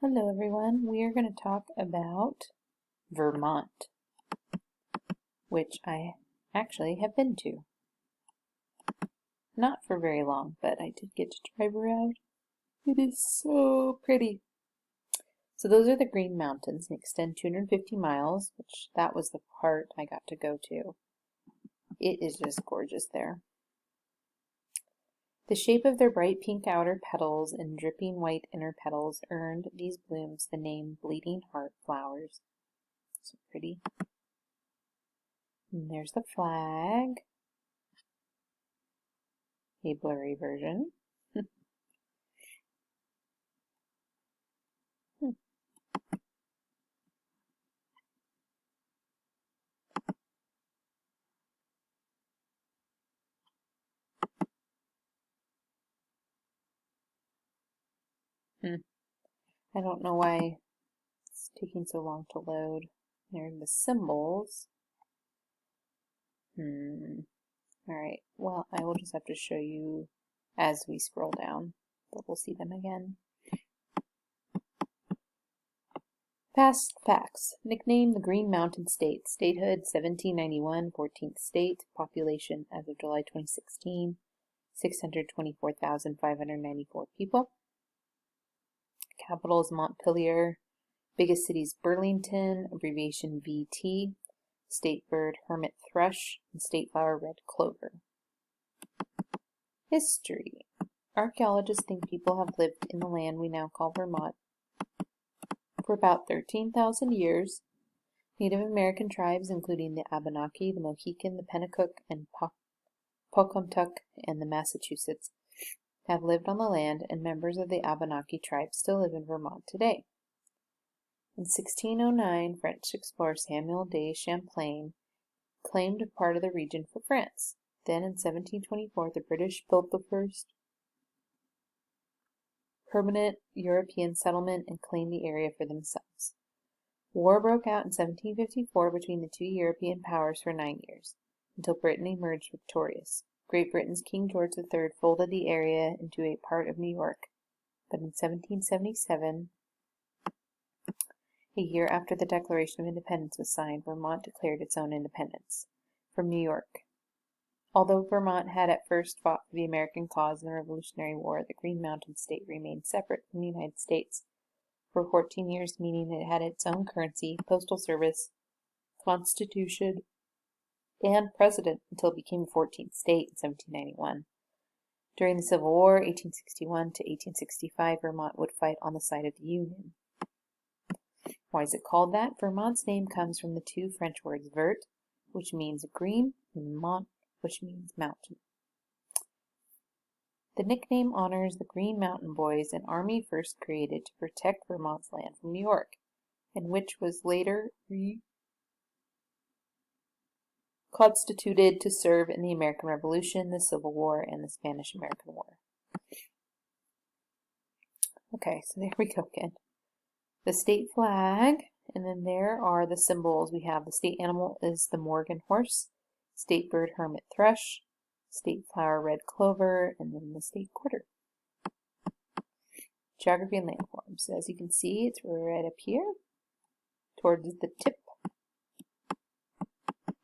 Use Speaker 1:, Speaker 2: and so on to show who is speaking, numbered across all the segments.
Speaker 1: Hello everyone, we are going to talk about Vermont, which I actually have been to. Not for very long, but I did get to drive around. It is so pretty. So those are the Green Mountains and extend 250 miles, which that was the part I got to go to. It is just gorgeous there. The shape of their bright pink outer petals and dripping white inner petals earned these blooms the name bleeding heart flowers. So pretty. And there's the flag. A blurry version. I don't know why it's taking so long to load. There are the symbols. Alright, well, I will just have to show you as we scroll down, but we'll see them again. Past facts. Nickname the Green Mountain State. Statehood 1791, 14th state. Population as of July 2016, 624,594 people. Capital is Montpelier. Biggest cities Burlington, abbreviation VT. State bird hermit thrush, and state flower red clover. History. Archaeologists think people have lived in the land we now call Vermont for about 13,000 years. Native American tribes, including the Abenaki, the Mohican, the Pennacook, and Pocumtuck, and the Massachusetts, have lived on the land, and members of the Abenaki tribe still live in Vermont today. In 1609, French explorer Samuel de Champlain claimed a part of the region for France. Then in 1724, the British built the first permanent European settlement and claimed the area for themselves. War broke out in 1754 between the two European powers for 9 years, until Britain emerged victorious. Great Britain's King George III folded the area into a part of New York, but in 1777, a year after the Declaration of Independence was signed, Vermont declared its own independence from New York. Although Vermont had at first fought for the American cause in the Revolutionary War, the Green Mountain State remained separate from the United States for 14 years, meaning it had its own currency, postal service, constitution, and president until it became a 14th state in 1791. During the Civil War, 1861 to 1865, Vermont would fight on the side of the Union. Why is it called that? Vermont's name comes from the two French words vert, which means green, and mont, which means mountain. The nickname honors the Green Mountain Boys, an army first created to protect Vermont's land from New York, and which was later reconstituted to serve in the American Revolution, the Civil War, and the Spanish-American War. Okay, so there we go again. The state flag, and then there are the symbols. We have the state animal is the Morgan horse, state bird hermit thrush, state flower red clover, and then the state quarter. Geography and landforms. As you can see, it's right up here towards the tip.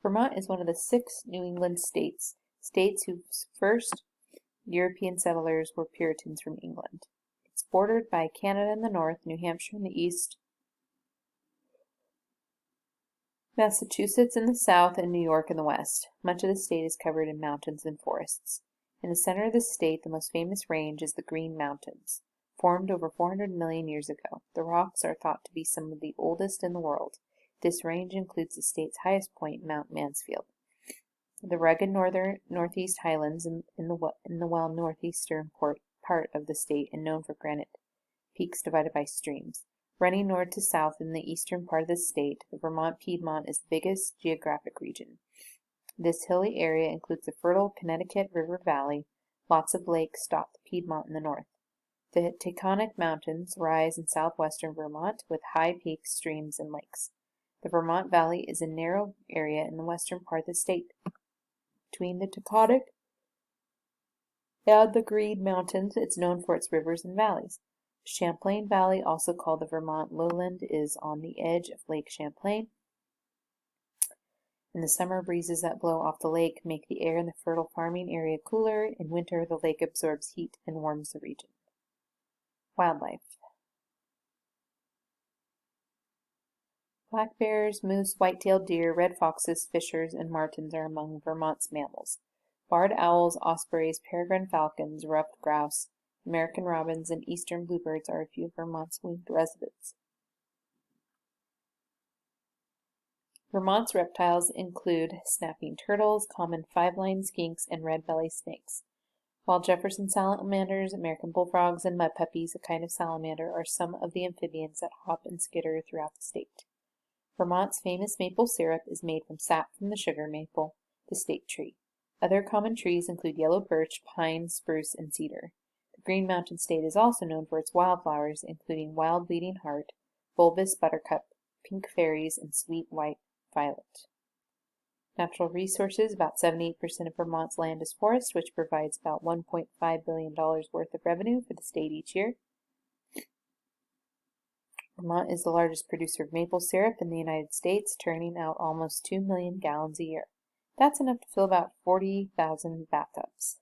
Speaker 1: Vermont is one of the 6 New England states whose first European settlers were Puritans from England. It's bordered by Canada in the north, New Hampshire in the east, Massachusetts in the south, and New York in the west. Much of the state is covered in mountains and forests. In the center of the state, the most famous range is the Green Mountains, formed over 400 million years ago. The rocks are thought to be some of the oldest in the world. This range includes the state's highest point, Mount Mansfield. The rugged northeast highlands in the well northeastern part of the state and known for granite peaks divided by streams. Running north to south in the eastern part of the state, the Vermont Piedmont is the biggest geographic region. This hilly area includes the fertile Connecticut River Valley. Lots of lakes dot the Piedmont in the north. The Taconic Mountains rise in southwestern Vermont with high peaks, streams, and lakes. The Vermont Valley is a narrow area in the western part of the state. Between the Taconic and the Green Mountains, it's known for its rivers and valleys. Champlain Valley, also called the Vermont lowland, is on the edge of Lake Champlain. In the summer, breezes that blow off the lake make the air in the fertile farming area cooler. In winter, the lake absorbs heat and warms the region. Wildlife. Black bears, moose, white-tailed deer, red foxes, fishers, and martens are among Vermont's mammals. Barred owls, ospreys, peregrine falcons, ruffed grouse, American robins, and eastern bluebirds are a few of Vermont's winged residents. Vermont's reptiles include snapping turtles, common five-lined skinks, and red-bellied snakes. While Jefferson salamanders, American bullfrogs, and mud puppies, a kind of salamander, are some of the amphibians that hop and skitter throughout the state. Vermont's famous maple syrup is made from sap from the sugar maple, the state tree. Other common trees include yellow birch, pine, spruce, and cedar. The Green Mountain State is also known for its wildflowers, including wild bleeding heart, bulbous buttercup, pink fairies, and sweet white violet. Natural resources. About 78% of Vermont's land is forest, which provides about $1.5 billion worth of revenue for the state each year. Vermont is the largest producer of maple syrup in the United States, turning out almost 2 million gallons a year. That's enough to fill about 40,000 bathtubs.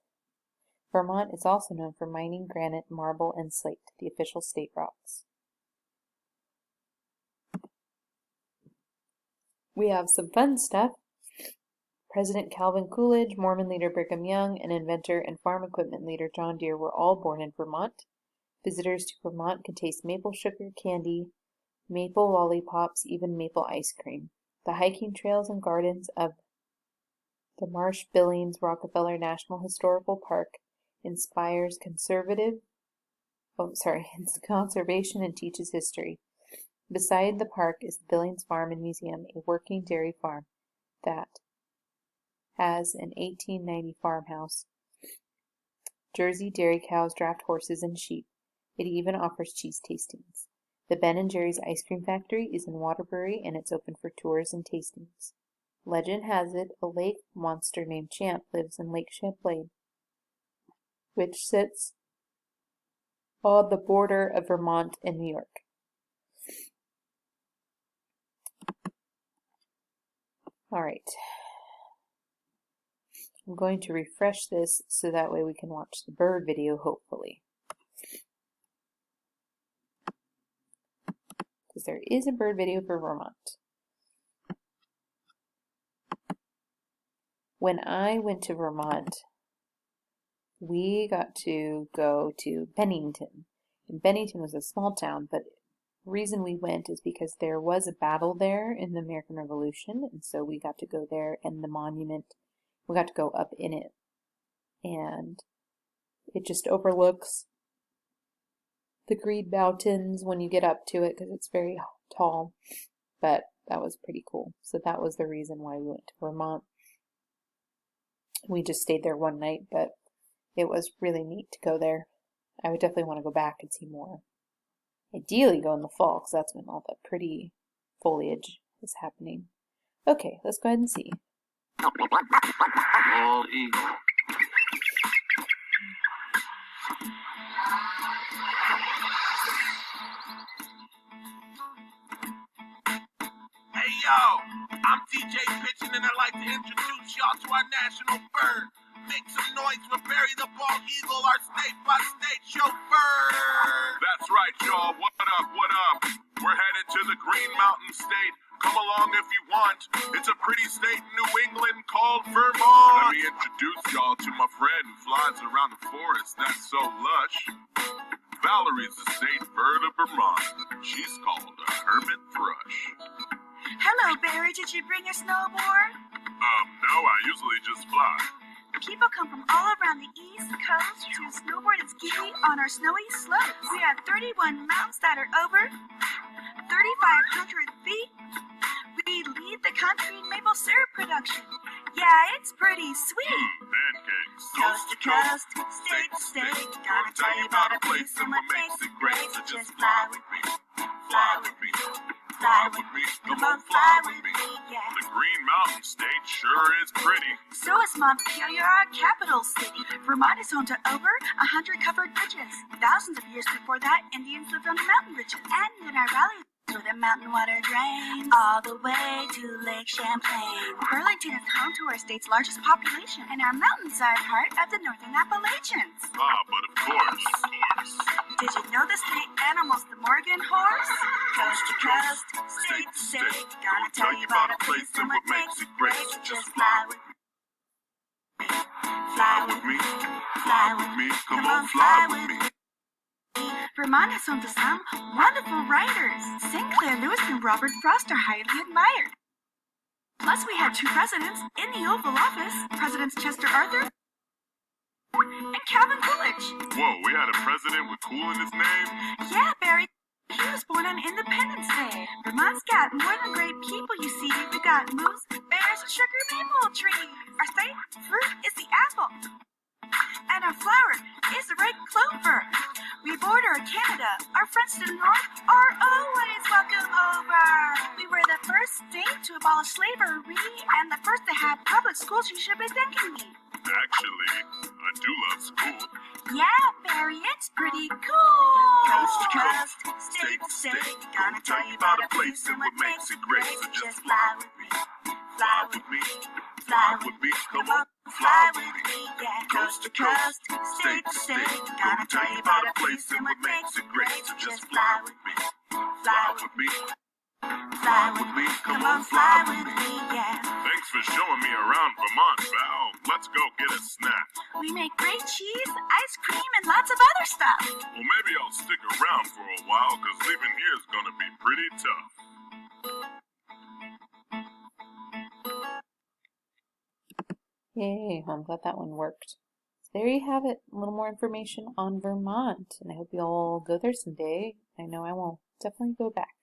Speaker 1: Vermont is also known for mining granite, marble, and slate, the official state rocks. We have some fun stuff. President Calvin Coolidge, Mormon leader Brigham Young, and inventor and farm equipment leader John Deere were all born in Vermont. Visitors to Vermont can taste maple sugar candy, maple lollipops, even maple ice cream. The hiking trails and gardens of the Marsh-Billings-Rockefeller National Historical Park inspires conservation and teaches history. Beside the park is the Billings Farm and Museum, a working dairy farm that has an 1890 farmhouse. Jersey dairy cows, draft horses, and sheep. It even offers cheese tastings. The Ben & Jerry's ice cream factory is in Waterbury, and it's open for tours and tastings. Legend has it a lake monster named Champ lives in Lake Champlain, which sits on the border of Vermont and New York. All right. I'm going to refresh this so that way we can watch the bird video, hopefully. Because there is a bird video for Vermont. When I went to Vermont, we got to go to Bennington. And Bennington was a small town, but the reason we went is because there was a battle there in the American Revolution, and so we got to go there, and the monument, we got to go up in it. And it just overlooks the Green Mountains when you get up to it because it's very tall, but that was pretty cool. So that was the reason why we went to Vermont. We just stayed there one night, but it was really neat to go there. I would definitely want to go back and see more. Ideally go in the fall because that's when all the pretty foliage is happening. Okay, let's go ahead and see.
Speaker 2: Bald eagle. Hey yo, I'm DJ Pitchin' and I'd like to introduce y'all to our national bird. Make some noise for Barry the Bald Eagle, our state-by-state chauffeur. That's right, y'all. What up, what up? We're headed to the Green Mountain State. Come along if you want. It's a pretty state in New England called Vermont. Let me introduce y'all to my friend who flies around the forest that's so lush. Valerie's the state bird of Vermont. She's called a hermit thrush.
Speaker 3: Hello, Barry. Did you bring your snowboard?
Speaker 2: No, I usually just fly.
Speaker 3: People come from all around the East Coast to snowboard and ski on our snowy slopes. We have 31 mountains that are over 3,500 feet. We lead the country in maple syrup production. Yeah, it's pretty sweet.
Speaker 2: Pancakes.
Speaker 3: Coast to coast, state to state. Gonna tell you about a place and what makes it great. So just fly with me, fly with me. fly with me. Come on, fly with me. Yeah.
Speaker 2: The Green Mountain State sure is pretty.
Speaker 3: So is Montpelier, our capital city. Vermont is home to over 100 covered bridges. Thousands of years before that, Indians lived on the mountain ridges. And in our valleys, where the mountain water drains all the way to Lake Champlain. Burlington is home to our state's largest population, and our mountains are part of the Northern Appalachians.
Speaker 2: Ah, but of course.
Speaker 3: Did you know the state animal's the Morgan horse? Coast to coast, state to state, gonna tell you about a place and what makes it great. So just fly with me. Fly with me. Fly with me. Come on, fly with me. Vermont is home to some wonderful writers. St. Clair Lewis and Robert Frost are highly admired. Plus, we had 2 presidents in the Oval Office, Presidents Chester Arthur and Calvin Coolidge.
Speaker 2: Whoa, we had a president with cool in his name?
Speaker 3: Yeah, Barry. He was born on Independence Day. Vermont's got more than great people, you see. We got moose, bears, sugar maple trees. Our state fruit is the apple. And our flower is the red clover. We border Canada. Our friends to the north are always welcome over. We were the first state to abolish slavery and the first to have public schools. You should be thanking me.
Speaker 2: Actually, I do love school.
Speaker 3: Yeah, Barry, it's pretty cool. Coast to coast, state to state, gonna tell you about a place and what makes it great. So just fly with me, fly with me, fly with me. Come on, fly with me. Yeah, coast to coast, state to state, gonna tell you about a place and what makes it great. So just fly with me, fly with me. Fly with me, come on, fly with me, yeah.
Speaker 2: Thanks for showing me around Vermont, Val. Let's go get a snack.
Speaker 3: We make great cheese, ice cream, and lots of other stuff.
Speaker 2: Well, maybe I'll stick around for a while, because leaving here is going to be pretty tough.
Speaker 1: Yay, I'm glad that one worked. So there you have it, a little more information on Vermont, and I hope you all go there someday. I know I will definitely go back.